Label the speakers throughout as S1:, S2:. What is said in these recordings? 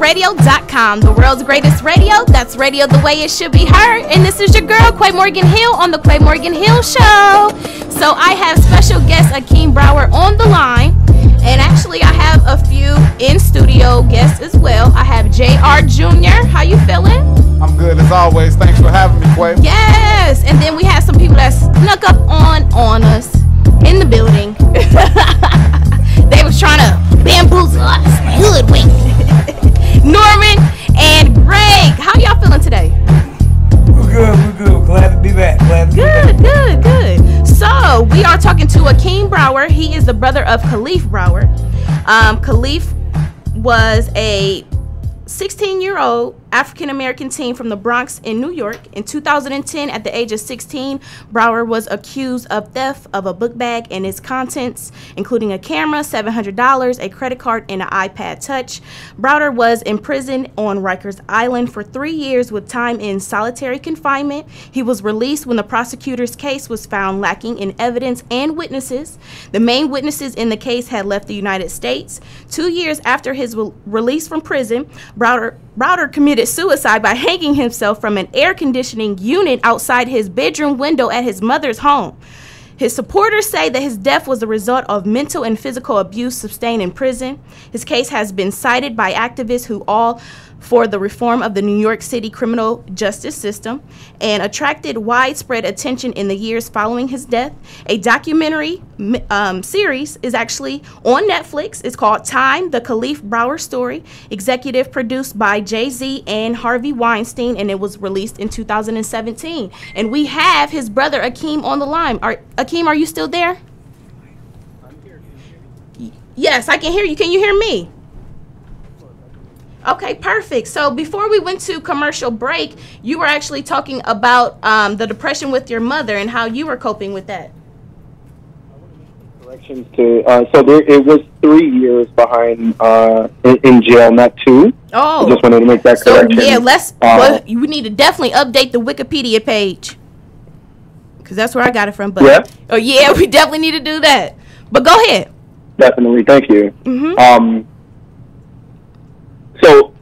S1: QuiaRadio.com, the world's greatest radio. That's radio the way it should be heard. And this is your girl, Quia Morgan Hill, on the Quia Morgan Hill Show. So I have special guest Akeem Brower on the line. And actually, I have a few in-studio guests as well. I have JR Jr. How you feeling?
S2: I'm good as always. Thanks for having me, Quia.
S1: Yes. And then we have some people that snuck up on us in the building. They was trying to bamboozle us, hoodwink. Norman and Greg, how y'all feeling today?
S3: We're good. Glad to be back.
S1: Good. So we are talking to Akeem Brower. He is the brother of Khalif Brower. Khalif was a 16-year-old African-American teen from the Bronx in New York. In 2010, at the age of 16, Brower was accused of theft of a book bag and its contents, including a camera, $700, a credit card, and an iPad Touch. Brower was imprisoned on Rikers Island for 3 years with time in solitary confinement. He was released when the prosecutor's case was found lacking in evidence and witnesses. The main witnesses in the case had left the United States. 2 years after his release from prison, Brower committed suicide by hanging himself from an air conditioning unit outside his bedroom window at his mother's home. His supporters say that his death was a result of mental and physical abuse sustained in prison. His case has been cited by activists who all for the reform of the New York City criminal justice system and attracted widespread attention in the years following his death. A documentary series is actually on Netflix. It's called Time, the Khalif Brower Story, executive produced by Jay-Z and Harvey Weinstein, and it was released in 2017. And we have his brother Akeem on the line. Akeem, are you still there?
S4: I'm here. Can you hear me?
S1: Yes, I can hear you. Can you hear me? Okay, perfect. So before we went to commercial break, you were actually talking about the depression with your mother and how you were coping with that.
S4: Corrections to it was 3 years behind in jail, not 2.
S1: Oh,
S4: I just wanted to make that correction.
S1: Yeah, we need to definitely update the Wikipedia page because that's where I got it from. But
S4: yeah.
S1: Oh yeah, we definitely need to do that. But go ahead.
S4: Definitely, thank you. So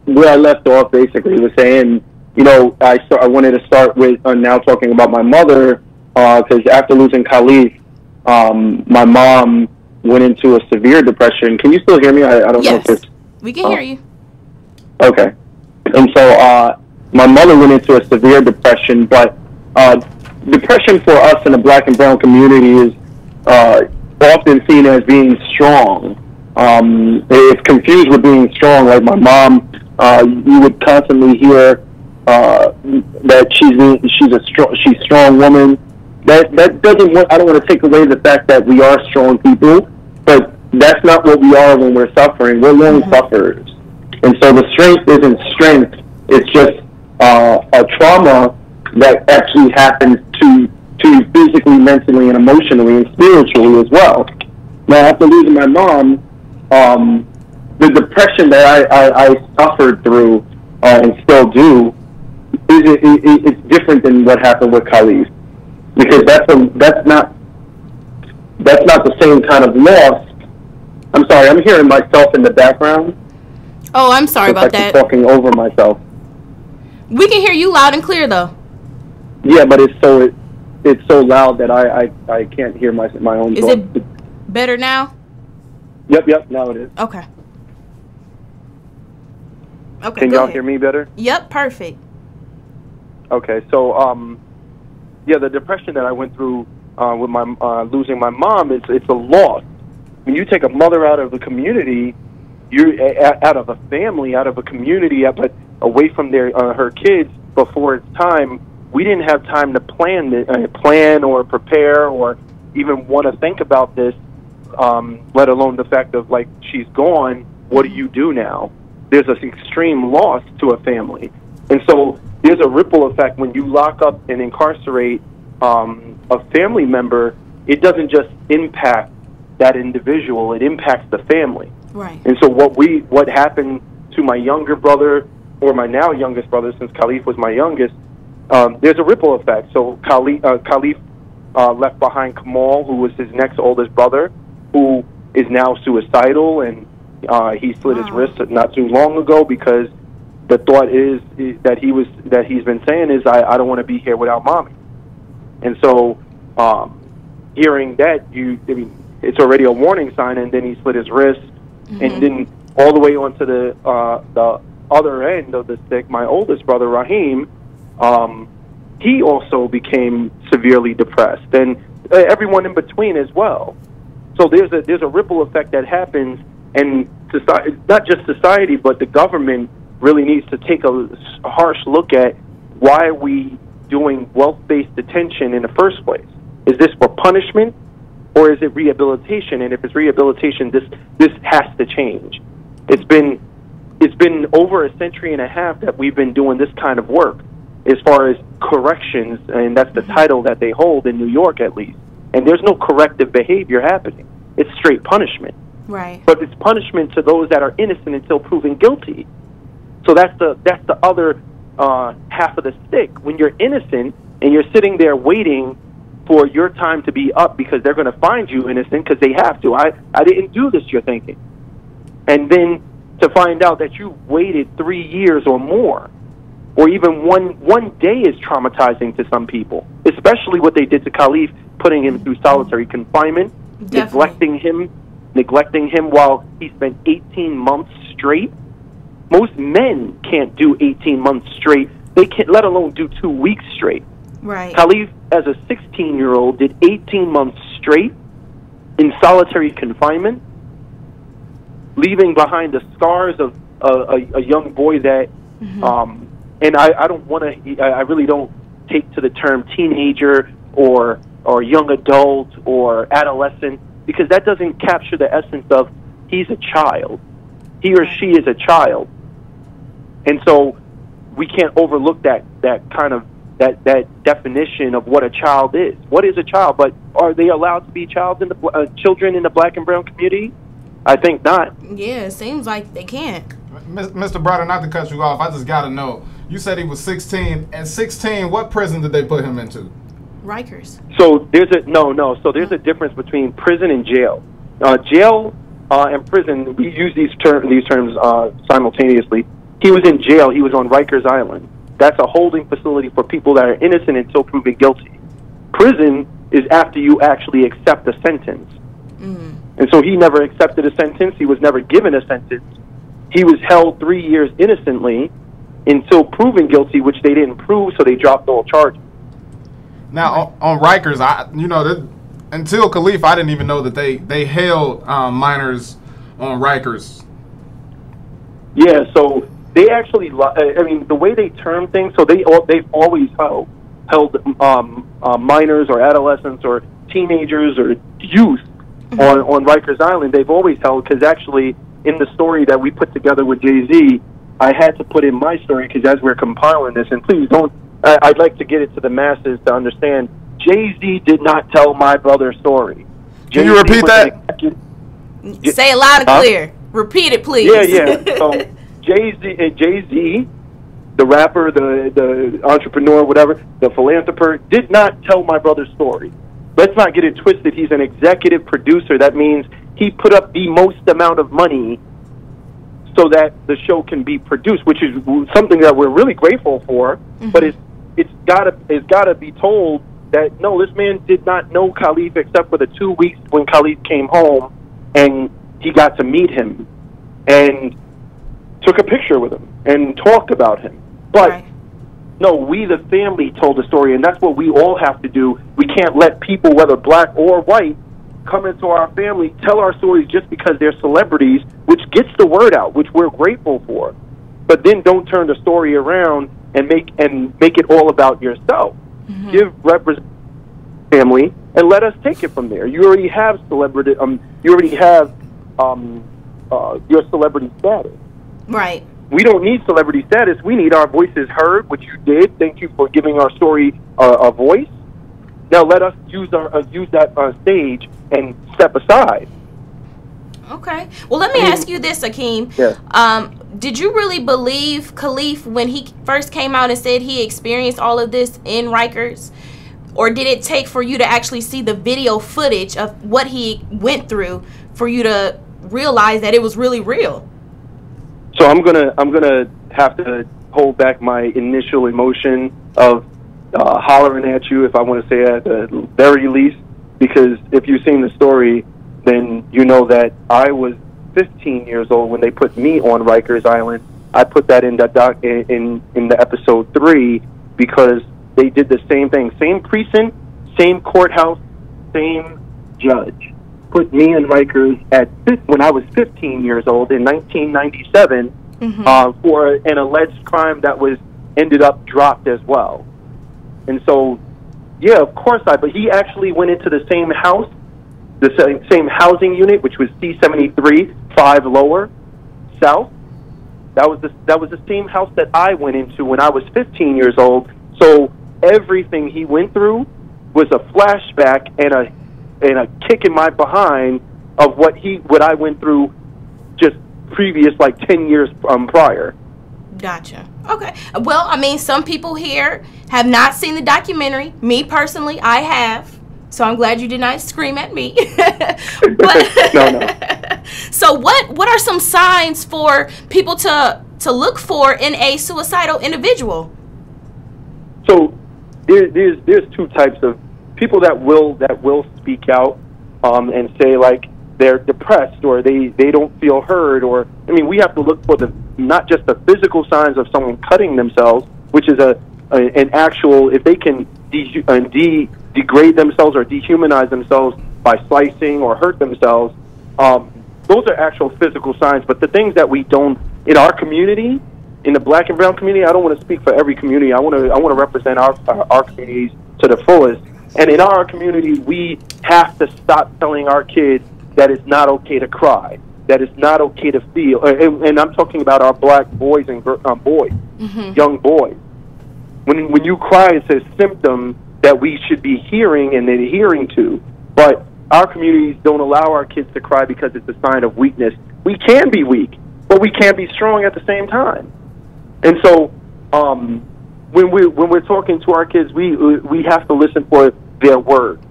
S4: where I left off basically was saying, you know, I wanted to start with now talking about my mother because after losing Khalif, my mom went into a severe depression. Can you still hear me? I don't know if it's...
S1: We can hear you.
S4: Okay. And so my mother went into a severe depression, but depression for us in the black and brown community is often seen as being strong. It's confused with being strong. Like my mom, you would constantly hear that she's a strong woman. That doesn't. I don't want to take away the fact that we are strong people, but that's not what we are when we're suffering. We're long sufferers, and so the strength isn't strength. It's just a trauma that actually happens to you physically, mentally, and emotionally, and spiritually as well. Now, after losing my mom, the depression that I suffered through and still do it's different than what happened with Khalif, because that's not the same kind of loss. I'm sorry, I'm hearing myself in the background.
S1: Oh, I'm sorry about that.
S4: I'm talking over myself.
S1: We can hear you loud and clear though.
S4: Yeah, but it's so loud that I can't hear my own.
S1: Is it better now?
S4: Yep, now it is.
S1: Okay. Okay.
S4: Can y'all hear me better?
S1: Yep, perfect.
S4: Okay, so yeah, the depression that I went through with my losing my mom, it's a loss. When you take a mother out of the community, you're out of a family, out of a community, but away from her kids before it's time. We didn't have time to plan or prepare or even want to think about this, let alone the fact of, like, she's gone, what do you do now? There's an extreme loss to a family. And so there's a ripple effect when you lock up and incarcerate a family member. It doesn't just impact that individual, it impacts the family.
S1: Right.
S4: And so what happened to my younger brother, or my now youngest brother, since Khalif was my youngest, there's a ripple effect. So Khalif left behind Kamal, who was his next oldest brother, who is now suicidal and He slit his wrist not too long ago because the thought is that he's been saying is I don't want to be here without mommy. And so hearing that, it's already a warning sign. And then he slit his wrist, and then all the way onto the other end of the stick, my oldest brother Raheem, he also became severely depressed, and everyone in between as well. So there's a ripple effect that happens, and society, not just society, but the government really needs to take a harsh look at why are we doing wealth-based detention in the first place. Is this for punishment, or is it rehabilitation? And if it's rehabilitation, this has to change. It's been over a century and a half that we've been doing this kind of work as far as corrections, and that's the title that they hold in New York at least. And there's no corrective behavior happening. It's straight punishment.
S1: Right.
S4: But it's punishment to those that are innocent until proven guilty. So that's the other half of the stick. When you're innocent and you're sitting there waiting for your time to be up because they're going to find you innocent because they have to. I didn't do this, you're thinking. And then to find out that you waited 3 years or more, or even one day is traumatizing to some people, especially what they did to Khalif, putting him through solitary confinement, neglecting him while he spent 18 months straight. Most men can't do 18 months straight. They can't, let alone do 2 weeks straight.
S1: Right.
S4: Khalif, as a 16-year-old, did 18 months straight in solitary confinement, leaving behind the scars of a young boy that, and I don't want to, I really don't take to the term teenager or young adult or adolescent, because that doesn't capture the essence of he's a child. He or she is a child. And so we can't overlook that kind of that definition of what a child is. What is a child? But are they allowed to be children in the black and brown community? I think not.
S1: Yeah, it seems like they can't.
S2: Mr. Brother, not to cut you off, I just got to know. You said he was 16. At 16, what prison did they put him into?
S1: Rikers.
S4: So there's So there's a difference between prison and jail. Jail and prison, we use these terms simultaneously. He was in jail. He was on Rikers Island. That's a holding facility for people that are innocent until proven guilty. Prison is after you actually accept a sentence. And so he never accepted a sentence. He was never given a sentence. He was held 3 years innocently until proven guilty, which they didn't prove, so they dropped all charges.
S2: Now, on Rikers, until Khalif, I didn't even know that they held minors on Rikers.
S4: Yeah, so they actually, the way they term things, so they've always held minors or adolescents or teenagers or youth on Rikers Island. They've always held, because actually in the story that we put together with Jay-Z, I had to put in my story, because as we're compiling this, and please don't, I'd like to get it to the masses to understand, Jay-Z did not tell my brother's story.
S2: Can you repeat that?
S1: Say it loud and clear. Repeat it, please.
S4: Yeah. So Jay-Z, the rapper, the entrepreneur, whatever, the philanthropist, did not tell my brother's story. Let's not get it twisted. He's an executive producer. That means he put up the most amount of money so that the show can be produced, which is something that we're really grateful for. But it's gotta be told that no, this man did not know Khalif except for the 2 weeks when Khalif came home and he got to meet him and took a picture with him and talked about him. But no, we the family told the story, and that's what we all have to do. We can't let people, whether black or white, come into our family, tell our stories just because they're celebrities, which gets the word out, which we're grateful for. But then don't turn the story around and make it all about yourself. Give represent family and let us take it from there. You already have celebrity. You already have your celebrity status.
S1: Right.
S4: We don't need celebrity status. We need our voices heard, which you did. Thank you for giving our story a voice. Now let us use that stage and step aside.
S1: Okay. Well, let me ask you this, Akeem.
S4: Yeah.
S1: Did you really believe Khalif when he first came out and said he experienced all of this in Rikers? Or did it take for you to actually see the video footage of what he went through for you to realize that it was really real?
S4: So I'm gonna have to hold back my initial emotion of hollering at you, if I want to say at the very least, because if you've seen the story, then you know that I was 15 years old when they put me on Rikers Island. I put that in the episode 3 because they did the same thing, same precinct, same courthouse, same judge. Put me in Rikers when I was 15 years old in 1997 for an alleged crime that ended up dropped as well. And so, yeah, of course but he actually went into the same house, the same housing unit, which was C73, 5 lower, south. That was the same house that I went into when I was 15 years old. So everything he went through was a flashback and a kick in my behind of what I went through just previous, like 10 years prior.
S1: Gotcha. Okay. Well, I mean, some people here have not seen the documentary. Me personally, I have. So I'm glad you did not scream at me. But
S4: No.
S1: So what are some signs for people to look for in a suicidal individual?
S4: So there's 2 types of people that will speak out and say like they're depressed or they don't feel heard, or I mean we have to look for not just the physical signs of someone cutting themselves, which is an actual, if they can degrade themselves or dehumanize themselves by slicing or hurt themselves, those are actual physical signs. But the things that we don't in our community, in the black and brown community, I don't want to speak for every community. I want to represent our communities to the fullest. And in our community, we have to stop telling our kids that it's not okay to cry, that it's not okay to feel. And I'm talking about our black boys and boys, young boys. When you cry, it's a symptom that we should be hearing and adhering to. But our communities don't allow our kids to cry because it's a sign of weakness. We can be weak, but we can't be strong at the same time. And so when we're talking to our kids, we have to listen for their words.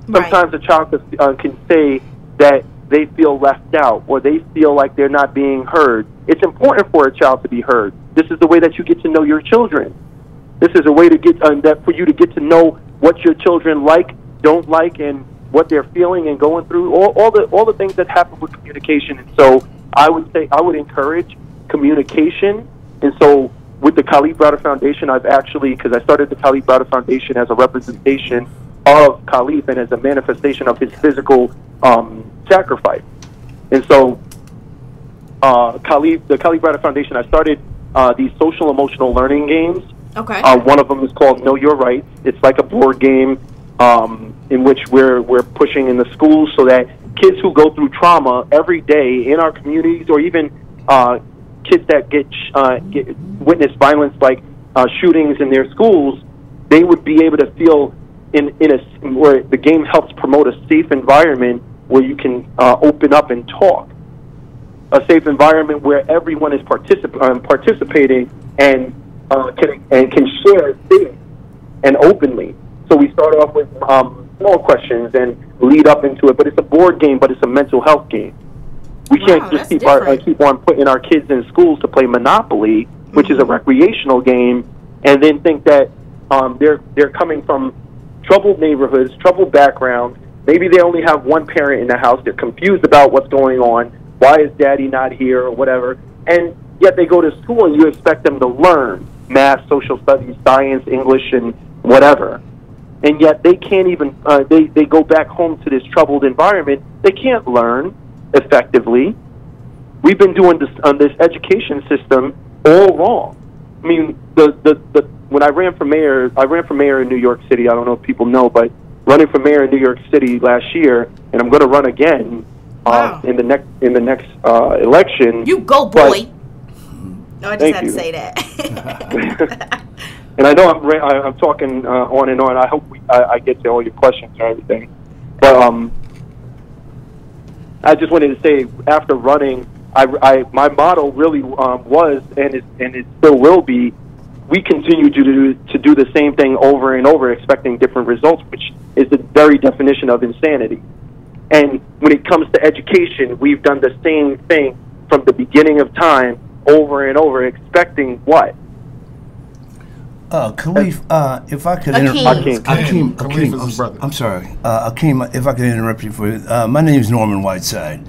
S1: Right.
S4: Sometimes a child can say that they feel left out or they feel like they're not being heard. It's important for a child to be heard. This is the way that you get to know your children. This is a way to get for you to get to know what your children like, don't like, and what they're feeling and going through. All the things that happen with communication. And so I would encourage communication. And so with the Khalif Browder Foundation, I've actually, because I started the Khalif Browder Foundation as a representation of Khalif and as a manifestation of his physical sacrifice. And so the Khalif Browder Foundation, I started these social emotional learning games.
S1: Okay.
S4: One of them is called Know Your Rights. It's like a board game in which we're pushing in the schools so that kids who go through trauma every day in our communities, or even kids that get witness violence like shootings in their schools, they would be able to feel where the game helps promote a safe environment where you can open up and talk. A safe environment where everyone is participating and can share things and openly. So we start off with small questions and lead up into it, but it's a board game, but it's a mental health game. We can't just keep on putting our kids in schools to play Monopoly, which is a recreational game, and then think that they're coming from troubled neighborhoods, troubled backgrounds. Maybe they only have one parent in the house. They're confused about what's going on. Why is daddy not here or whatever? And yet they go to school and you expect them to learn math, social studies, science, English, and whatever. And yet they can't even, they go back home to this troubled environment. They can't learn effectively. We've been doing this education system all wrong. I mean, when I ran for mayor in New York City. I don't know if people know, but running for mayor in New York City last year, and I'm going to run again in the next election.
S1: You go, boy. No, I just had to say that.
S4: And I know I'm talking on and on. I hope I get to all your questions and everything. But I just wanted to say, after running, my motto really was, and it still will be, we continue to do the same thing over and over, expecting different results, which is the very definition of insanity. And when it comes to education, we've done the same thing from the beginning of time, over and over, expecting what?
S3: Khalif, if I could
S2: Khalif is his brother.
S3: I'm sorry, Akeem, if I could interrupt you for my name is Norman Whiteside.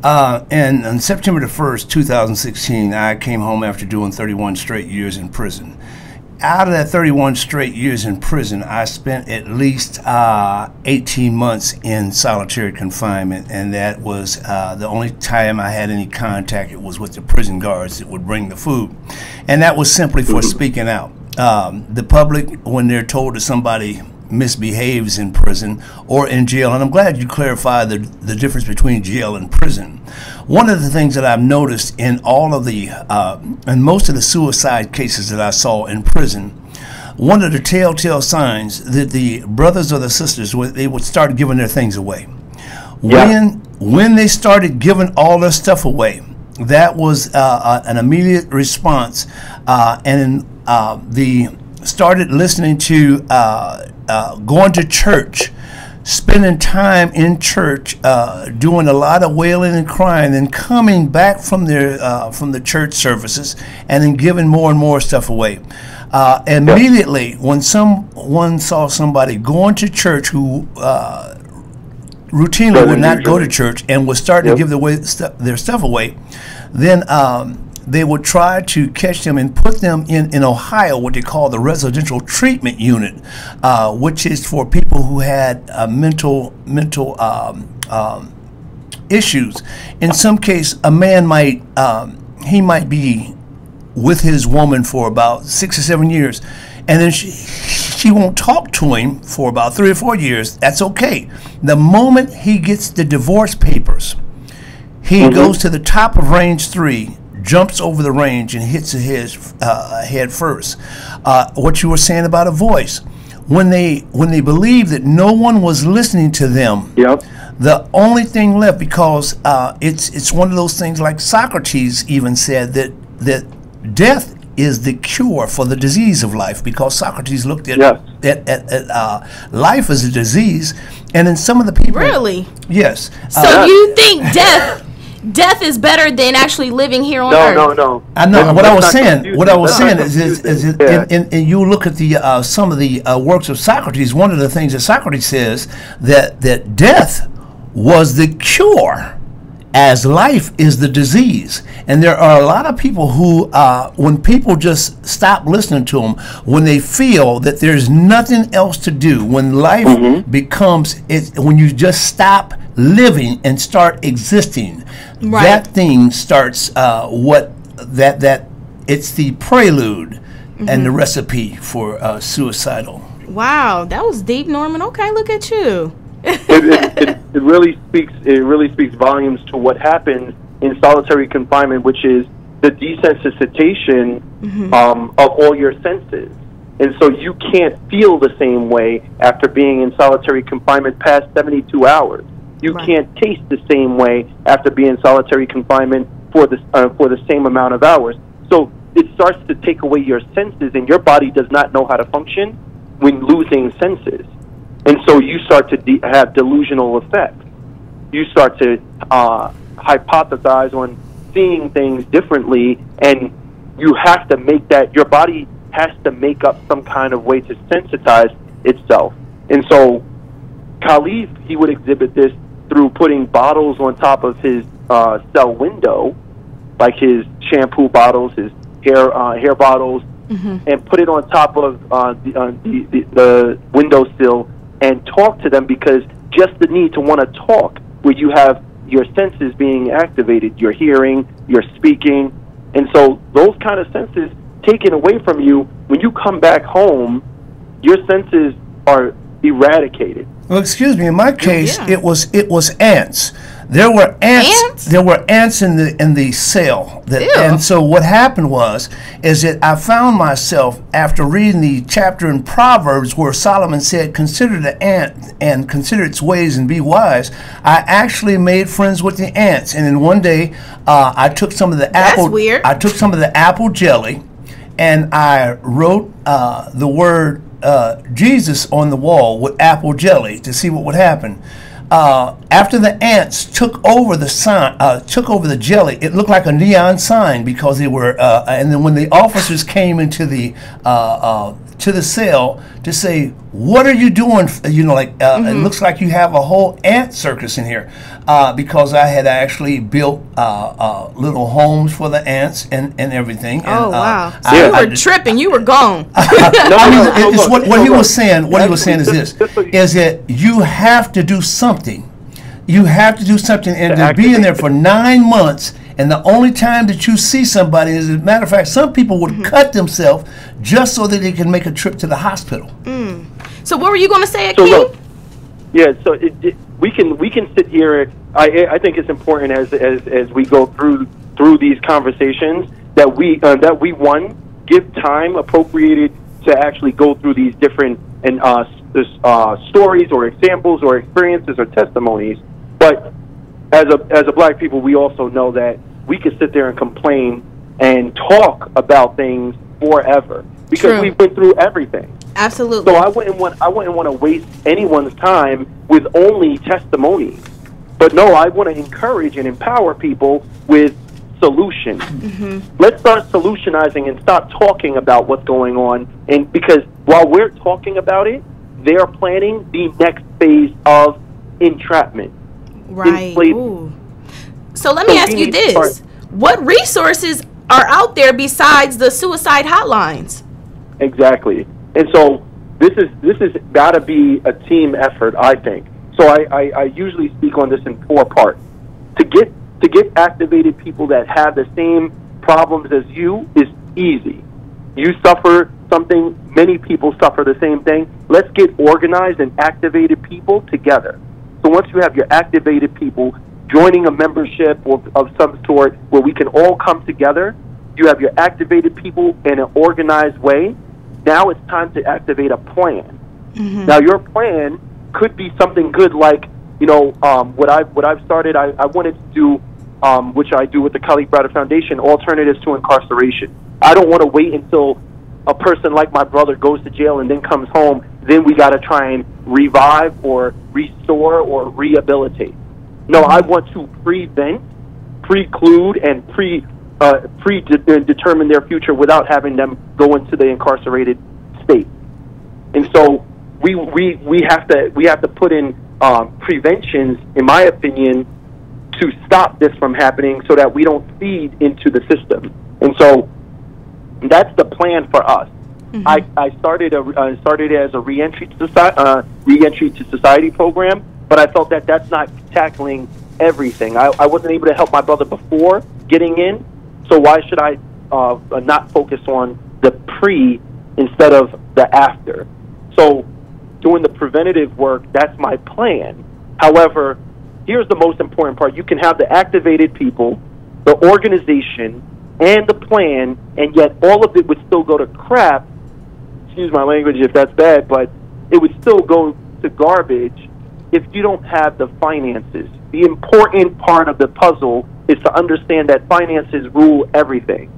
S3: And on September the 1st, 2016, I came home after doing 31 straight years in prison. Out of that 31 straight years in prison, I spent at least 18 months in solitary confinement, and that was the only time I had any contact. It was with the prison guards that would bring the food, and that was simply for speaking out. The public, when they're told that somebody misbehaves in prison or in jail, and I'm glad you clarified the difference between jail and prison. One of the things that I've noticed in all of the and most of the suicide cases that I saw in prison, one of the telltale signs that the brothers or the sisters, they would start giving their things away. When they started giving all their stuff away, that was an immediate response, and they started listening to going to church, spending time in church, doing a lot of wailing and crying, and coming back from the church services, and then giving more and more stuff away. Immediately, when someone saw somebody going to church who routinely would not go to church and was starting to give their stuff away, then they would try to catch them and put them in Ohio, what they call the residential treatment unit, which is for people who had mental issues. In some case, a man might be with his woman for about 6 or 7 years, and then she won't talk to him for about 3 or 4 years. That's okay. The moment he gets the divorce papers, he goes to the top of range 3, jumps over the range, and hits his head first. What you were saying about a voice, when they believed that no one was listening to them, the only thing left, because it's one of those things like Socrates even said that death is the cure for the disease of life, because Socrates looked at life as a disease, and in some of the people,
S1: really,
S3: yes.
S1: So you think death is better than actually living here on Earth?
S4: No.
S3: I know what I was saying. Is and you look at the some of the works of Socrates. One of the things that Socrates says that death was the cure, as life is the disease. And there are a lot of people who, when people just stop listening to them, when they feel that there's nothing else to do, when life becomes, when you just stop living and start existing, that thing starts it's the prelude and the recipe for suicidal.
S1: Wow, that was deep, Norman. Okay, look at you.
S4: It really speaks volumes to what happens in solitary confinement, which is the desensitization of all your senses. And so you can't feel the same way after being in solitary confinement past 72 hours. You can't taste the same way after being in solitary confinement for the same amount of hours. So it starts to take away your senses, and your body does not know how to function when losing senses. And so you start to have delusional effects. You start to hypothesize on seeing things differently, and you have to make that, your body has to make up some kind of way to sensitize itself. And so Khalif, he would exhibit this through putting bottles on top of his cell window, like his shampoo bottles, his hair bottles, and put it on top of the windowsill and talk to them, because just the need to want to talk, where you have your senses being activated, your hearing, your speaking, and so those kind of senses taken away from you, when you come back home, your senses are eradicated.
S3: Well, excuse me. In my case, it was ants. There were ants. There were ants in the cell. And so what happened is that I found myself, after reading the chapter in Proverbs where Solomon said, "Consider the ant and consider its ways and be wise." I actually made friends with the ants. And then one day, I took some of the apple.
S1: That's weird.
S3: I took some of the apple jelly, and I wrote the word Jesus on the wall with apple jelly to see what would happen. After the ants took over the sign, took over the jelly, it looked like a neon sign because they were. And then when the officers came into the to the cell to say, "What are you doing?" You know, like it looks like you have a whole ant circus in here, because I had actually built little homes for the ants and everything. And,
S1: oh wow! So you were tripping. You were gone.
S3: It's what he was saying. What he was saying is this: is that you have to do something. You have to do something, and to be in there for 9 months. And the only time that you see somebody is, as a matter of fact, some people would cut themselves just so that they can make a trip to the hospital.
S1: So what were you going to say,
S4: So
S1: Akeem?
S4: look, yeah, so we can sit here. I think it's important as we go through these conversations that we one, give time appropriated to actually go through these different and stories or examples or experiences or testimonies. But as a black people, we also know that we could sit there and complain and talk about things forever because
S1: True.
S4: we went through everything.
S1: Absolutely.
S4: So I wouldn't want to waste anyone's time with only testimonies. But no, I want to encourage and empower people with solutions. Let's start solutionizing and stop talking about what's going on. And because while we're talking about it, they're planning the next phase of entrapment.
S1: Right. Ooh. So let me ask you this. What resources are out there besides the suicide hotlines?
S4: Exactly. And so this is got to be a team effort, I think. So I usually speak on this in 4 parts. To get activated people that have the same problems as you is easy. You suffer something, many people suffer the same thing. Let's get organized and activated people together. So once you have your activated people joining a membership of some sort where we can all come together, you have your activated people in an organized way. Now it's time to activate a plan. Now your plan could be something good like, you know, what I've started, I wanted to do, which I do with the Khalif Browder Foundation, alternatives to incarceration. I don't want to wait until a person like my brother goes to jail and then comes home, then we got to try and revive or restore or rehabilitate. No, I want to prevent, preclude, and predetermine their future without having them go into the incarcerated state. And so we have to put in preventions, in my opinion, to stop this from happening so that we don't feed into the system. And so that's the plan for us. I started as a reentry to society program, but I felt that that's not tackling everything. I wasn't able to help my brother before getting in, so why should I not focus on the pre instead of the after? So doing the preventative work, that's my plan. However, here's the most important part. You can have the activated people, the organization, and the plan, and yet all of it would still go to crap. Excuse my language if that's bad, but it would still go to garbage if you don't have the finances. The important part of the puzzle is to understand that finances rule everything.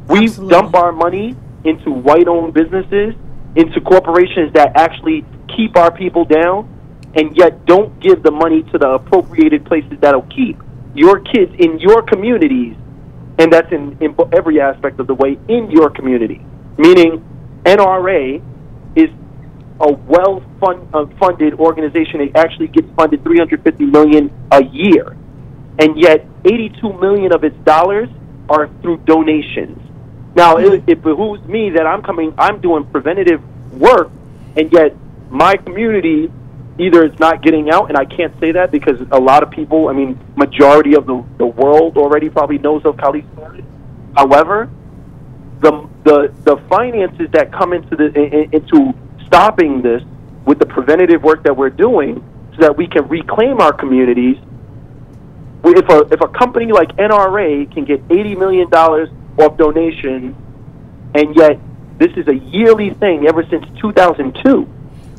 S4: We dump our money into white-owned businesses, into corporations that actually keep our people down, and yet don't give the money to the appropriated places that'll keep your kids in your communities, and that's in every aspect of the way in your community. Meaning, NRA is a well-funded organization. It actually gets funded $350 million a year, and yet $82 million of its dollars are through donations. Now, it behooves me that I'm doing preventative work, and yet my community either it's not getting out, and I can't say that because a lot of people, I mean, majority of the world already probably knows of Khalif Browder. However, the finances that come into stopping this with the preventative work that we're doing so that we can reclaim our communities. If a company like NRA can get $80 million off donations, and yet this is a yearly thing ever since 2002,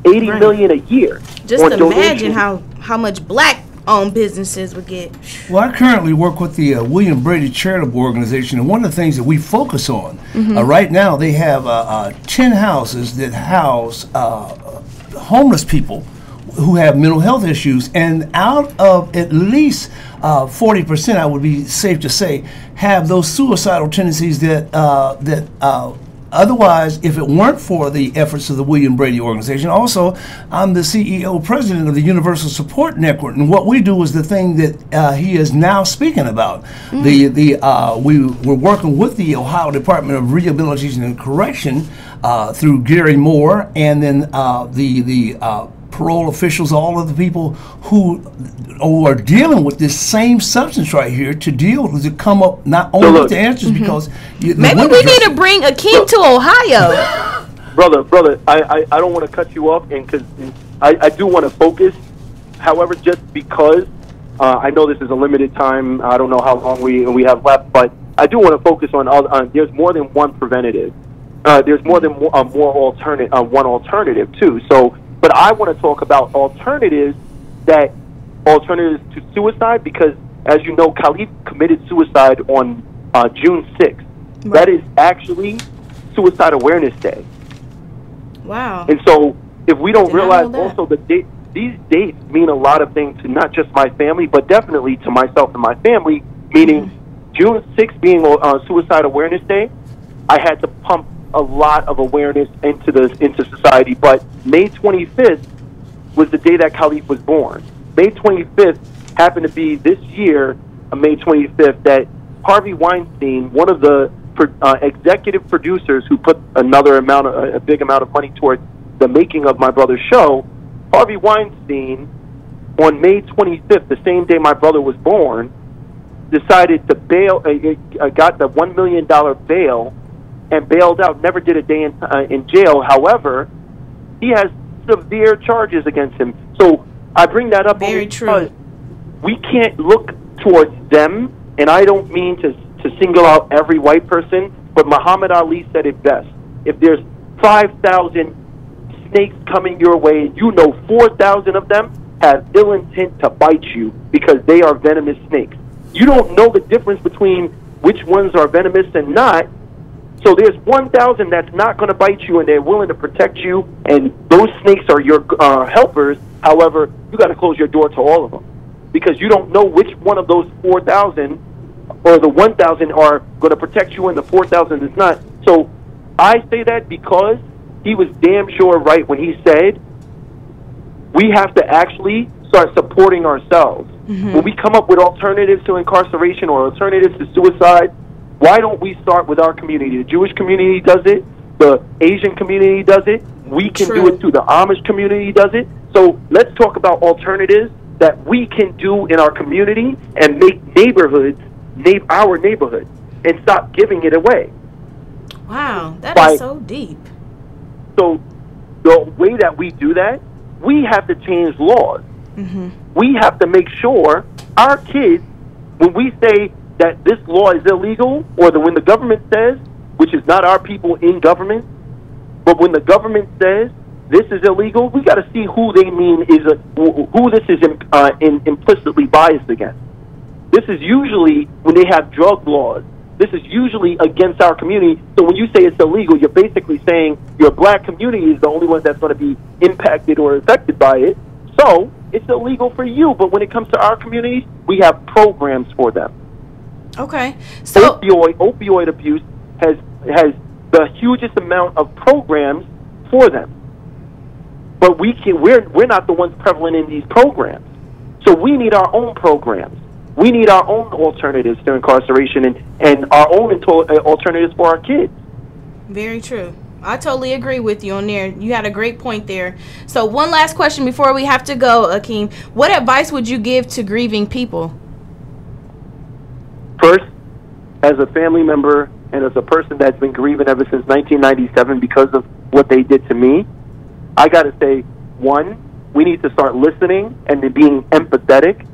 S4: $80 million a year.
S1: Just imagine how much black-owned businesses would get.
S3: Well, I currently work with the William Brady Charitable Organization, and one of the things that we focus on right now, they have 10 houses that house homeless people who have mental health issues, and out of at least 40%, I would be safe to say, have those suicidal tendencies that otherwise, if it weren't for the efforts of the William Brady organization. Also, I'm the CEO, president of the Universal Support Network, and what we do is the thing that he is now speaking about. We're working with the Ohio Department of Rehabilitation and Correction through Gary Moore, and then the parole officials, all of the people who are dealing with this same substance right here, to come up not only with the answers, because
S1: maybe we need to bring Akeem to Ohio.
S5: brother, I don't want to cut you off, and because I do want to focus. However, just because I know this is a limited time, I don't know how long we have left, but I do want to focus on there's more than one preventative. There's more than one alternative too. So. But I want to talk about alternatives to suicide, because, as you know, Khalif committed suicide on June 6th. Right. That is actually Suicide Awareness Day.
S1: Wow.
S5: And so if we don't realize also these dates mean a lot of things to not just my family, but definitely to myself and my family, meaning June 6th being Suicide Awareness Day, I had to pump a lot of awareness into society. But May 25th was the day that Khalif was born. May 25th happened to be this year, May 25th, that Harvey Weinstein, one of the executive producers who put a big amount of money towards the making of my brother's show, Harvey Weinstein, on May 25th, the same day my brother was born, decided to bail, got the $1 million bail, and bailed out, never did a day in jail. However, he has severe charges against him. So I bring that up because we can't look towards them, and I don't mean to single out every white person, but Muhammad Ali said it best. If there's 5,000 snakes coming your way, you know 4,000 of them have ill intent to bite you because they are venomous snakes. You don't know the difference between which ones are venomous and not. So there's 1,000 that's not going to bite you, and they're willing to protect you, and those snakes are your helpers. However, you got to close your door to all of them, because you don't know which one of those 4,000 or the 1,000 are going to protect you, and the 4,000 is not. So I say that because he was damn sure right when he said we have to actually start supporting ourselves. When we come up with alternatives to incarceration or alternatives to suicide, why don't we start with our community? The Jewish community does it. The Asian community does it. We can do it too. The Amish community does it. So let's talk about alternatives that we can do in our community and make neighborhoods our neighborhood, and stop giving it away.
S1: Wow, that is so deep.
S5: So the way that we do that, we have to change laws. We have to make sure our kids, when we say that this law is illegal, or when the government says, which is not our people in government, but when the government says this is illegal, we got to see who they mean who this is implicitly biased against. This is usually when they have drug laws. This is usually against our community. So when you say it's illegal, you're basically saying your black community is the only one that's going to be impacted or affected by it. So it's illegal for you. But when it comes to our communities, we have programs for them.
S1: Okay. So
S5: opioid abuse has the hugest amount of programs for them. But we're not the ones prevalent in these programs. So we need our own programs. We need our own alternatives to incarceration and our own alternatives for our kids.
S1: Very true. I totally agree with you on there. You had a great point there. So one last question before we have to go, Akeem. What advice would you give to grieving people?
S5: First, as a family member and as a person that's been grieving ever since 1997 because of what they did to me, I got to say, one, we need to start listening and being empathetic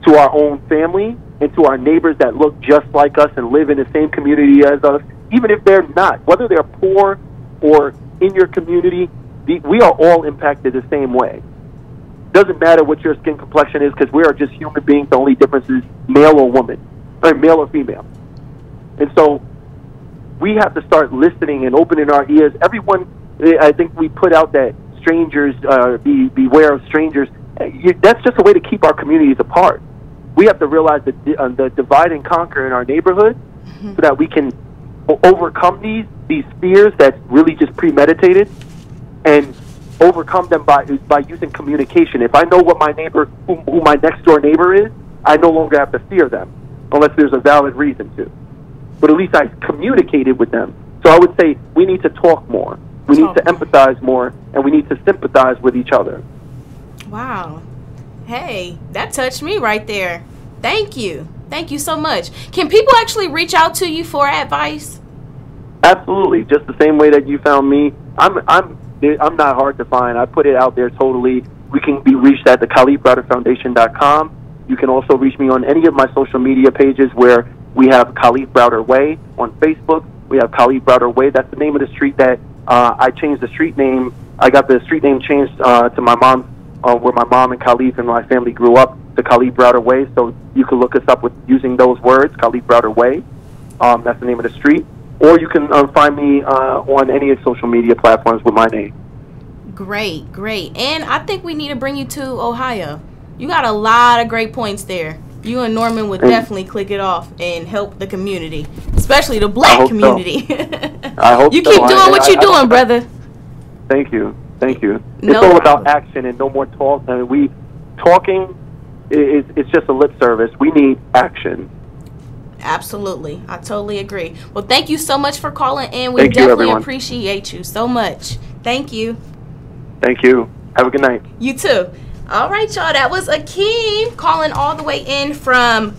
S5: to our own family and to our neighbors that look just like us and live in the same community as us, even if they're not. Whether they're poor or in your community, we are all impacted the same way. Doesn't matter what your skin complexion is, because we are just human beings. The only difference is male or woman, or male or female. And so we have to start listening and opening our ears. Everyone, I think we put out that strangers, beware of strangers. That's just a way to keep our communities apart. We have to realize the divide and conquer in our neighborhood, so that we can overcome these fears that's really just premeditated, and overcome them by using communication. If I know what my neighbor, who my next door neighbor is, I no longer have to fear them, unless there's a valid reason to. But at least I communicated with them. So I would say we need to talk more. We need to empathize more, and we need to sympathize with each other.
S1: Wow. Hey, that touched me right there. Thank you. Thank you so much. Can people actually reach out to you for advice?
S5: Absolutely. Just the same way that you found me. I'm not hard to find. I put it out there totally. We can be reached at the KhalifBrowderFoundation.com. You can also reach me on any of my social media pages where we have Khalif Browder Way on Facebook. We have Khalif Browder Way. That's the name of the street that I changed the street name. I got the street name changed to my mom, where my mom and Khalif and my family grew up, to Khalif Browder Way. So you can look us up with using those words, Khalif Browder Way. That's the name of the street. Or you can find me on any of social media platforms with my name.
S1: Great, great. And I think we need to bring you to Ohio. You got a lot of great points there. You and Norman would definitely click it off and help the community, especially the black community.
S5: So. I hope
S1: you keep doing what you're doing, brother.
S5: Thank you. Thank you.
S1: No
S5: it's all
S1: problem.
S5: about action and no more talk. And talking it's just a lip service. We need action.
S1: Absolutely. I totally agree. Well, thank you so much for calling in. We
S5: Thank you,
S1: definitely
S5: everyone.
S1: appreciate you so much. Thank you.
S5: Thank you. Have a good night.
S1: You too. All right, y'all. That was Akeem calling all the way in from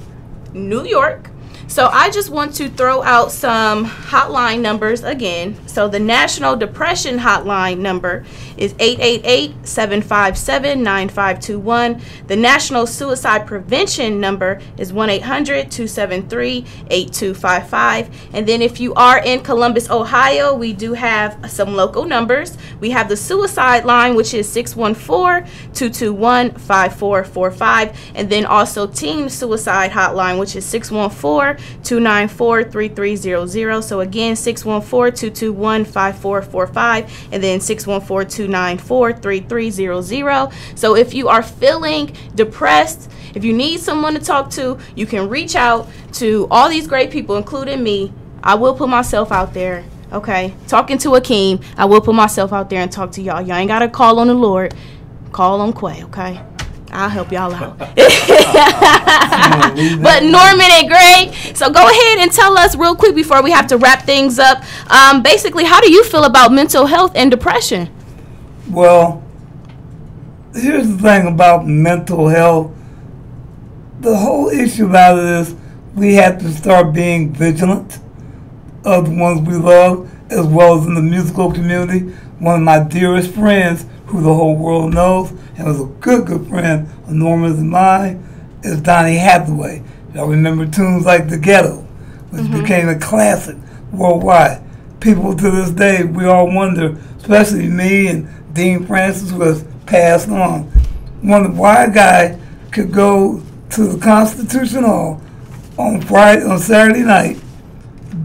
S1: New York. So I just want to throw out some hotline numbers again. So the National Depression Hotline number is 888-757-9521. The National Suicide Prevention number is 1-800-273-8255. And then if you are in Columbus, Ohio, we do have some local numbers. We have the suicide line, which is 614-221-5445. And then also Teen Suicide Hotline, which is 614-294-3300. So again, 614-221-5445, and then 614-294-3300. So if you are feeling depressed, if you need someone to talk to, you can reach out to all these great people, including me. I will put myself out there, okay? Talking to Akeem, I will put myself out there and talk to y'all. Y'all ain't got to call on the Lord. Call on Quia, okay? I'll help y'all out. But Norman and Greg, so go ahead and tell us real quick before we have to wrap things up. Basically, how do you feel about mental health and depression?
S6: Well, here's the thing about mental health. The whole issue about it is we have to start being vigilant of the ones we love, as well as in the musical community. One of my dearest friends, who the whole world knows, and was a good friend of Norman's and mine, is Donny Hathaway. Y'all remember tunes like The Ghetto, which became a classic worldwide. People to this day, we all wonder, especially me and Dean Francis, who has passed on, wonder why a guy could go to the Constitution Hall on Saturday night,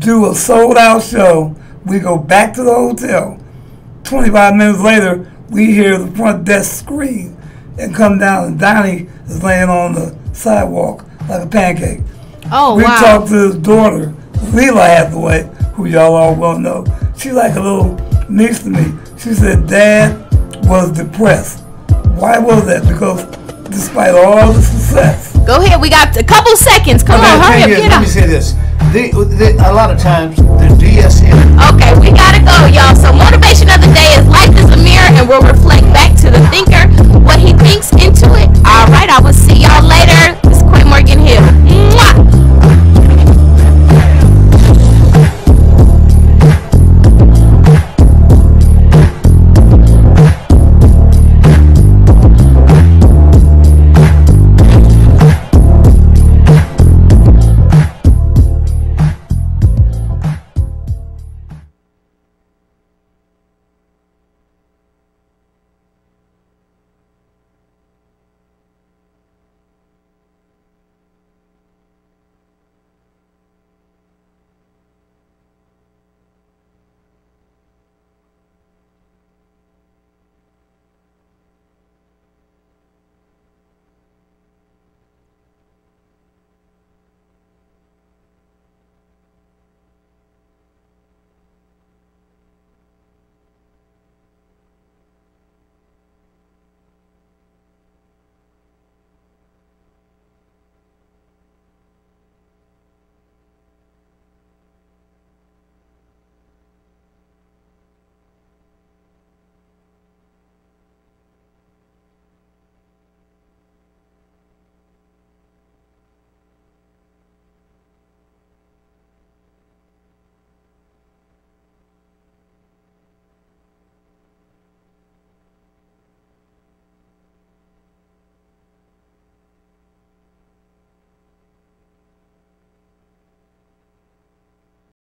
S6: do a sold-out show. We go back to the hotel. 25 minutes later, we hear the front desk scream and come down, and Donnie is laying on the sidewalk like a pancake.
S1: Oh,
S6: we
S1: wow.
S6: talked to his daughter, Leela Hathaway, who y'all all well know. She's like a little niece to me. She said Dad was depressed. Why was that? Because despite all the success.
S1: Go ahead. We got a couple seconds. Come on, hurry up.
S3: Let me say this. A lot of times, the DSM.
S1: Okay, we gotta go, y'all. So motivation of the day is life is a mirror, and we'll reflect back to the thinker what he thinks into it. All right, I will see y'all later.